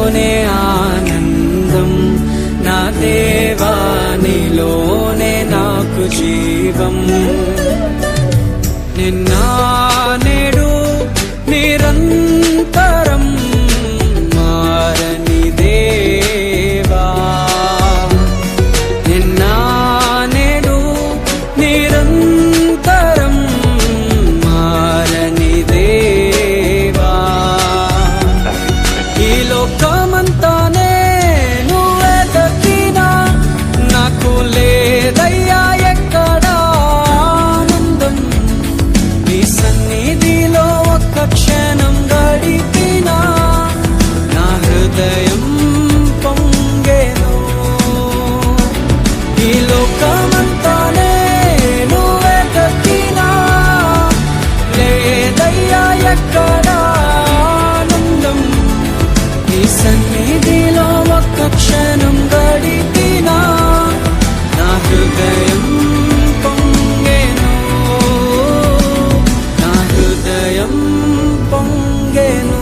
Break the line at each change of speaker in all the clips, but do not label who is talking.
నీలోనే ఆనందం, నా దేవా నీలోనే నాకు జీవం. నిన్న నేడు నిరంతరం మారని దేవా, నిన్న నేడు నిరంతరం మారని దేవా. ఈ లోకమంతానే నువ్వే దక్కినా నాకు లేదయ్యా ఎక్కడా ఆనందం. నీ సన్నిధిలో ఒక్క క్షణం గడిపినా నా హృదయం పొంగెను. ఈ లోకమంతానే నువ్వే దక్కినా లేదయ్యా ఎక్కడా ఆనందం. నీ సన్నిధిలో ఒక్క క్షణం గడిపినా నా హృదయం పొంగెను, నా హృదయం పొంగెను.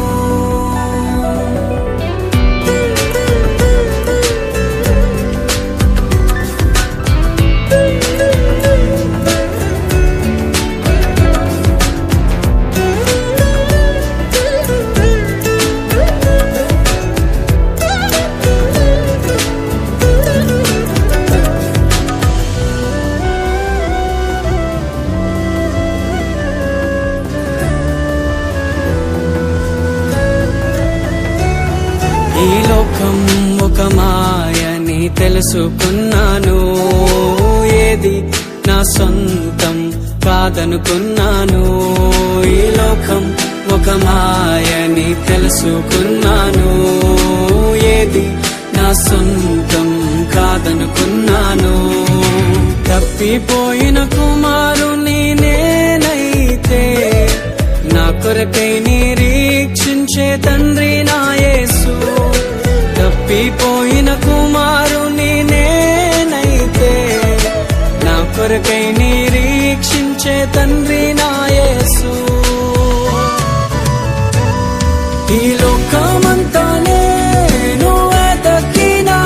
ఈ లోకం ఒక మాయని తెలుసుకున్నాను, ఏది నా సొంతం కాదనుకున్నాను. ఈ లోకం ఒక మాయని తెలుసుకున్నాను, ఏది నా సొంతం కాదనుకున్నాను. తప్పిపోయిన కుమారుని నేనైతే నా కొరకై నిరీక్షించే తండ్రి నా యేసు. తప్పిపోయిన కుమారుని నేనైతే నా కొరకై నిరీక్షించే తండ్రి నా యేసు. ఈ లోకమంతానే నువ్వే దక్కినా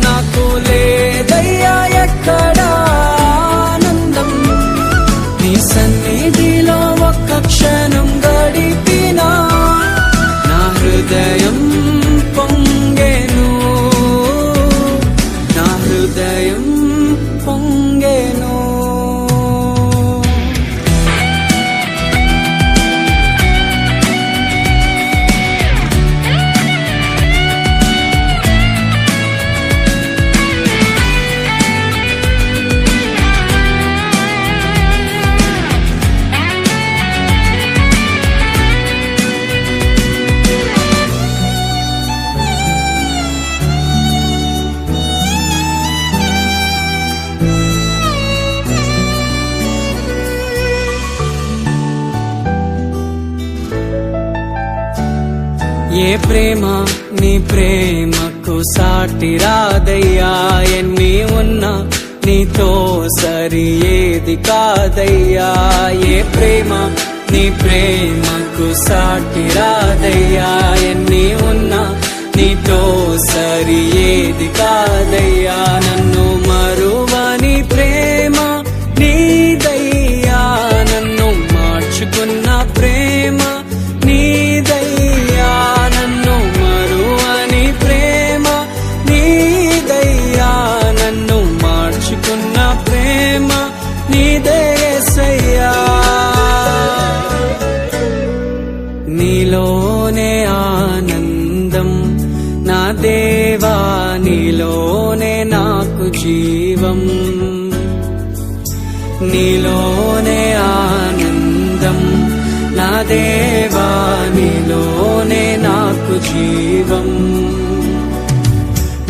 నాకు లేదయ్యా ఎక్కడా ఆనందం. నీ సన్నిధిలో ఒక్క క్షణం గడిపినా నా హృదయం పొంగెను, నా హృదయం పొంగెను. ఏ ప్రేమ నీ ప్రేమకు సాటి రాదయ్యా, ఎన్ని ఉన్నా నీతో సరి ఏది కాదయ్యా. ఏ ప్రేమ నీ ప్రేమకు సాటి రాదయ్యా, ఎన్ని ఉన్నా నీతో సరి ఏది కాదయ్యా. నన్ను మరువని ప్రేమ నీదయ్యా, నన్ను మార్చుకున్న ప్రేమ నీదయ్యా. నన్ను మరువని ప్రేమ నీదయ్యా, నన్ను మార్చుకున్న ప్రేమ నీదే యేసయ్యా. నీలోనే ఆనందం, నా దేవా నీలోనే నాకు జీవం. నీలోనే ఆనందం, నా దేవా నీలోనే నాకు జీవం.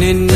నిన్న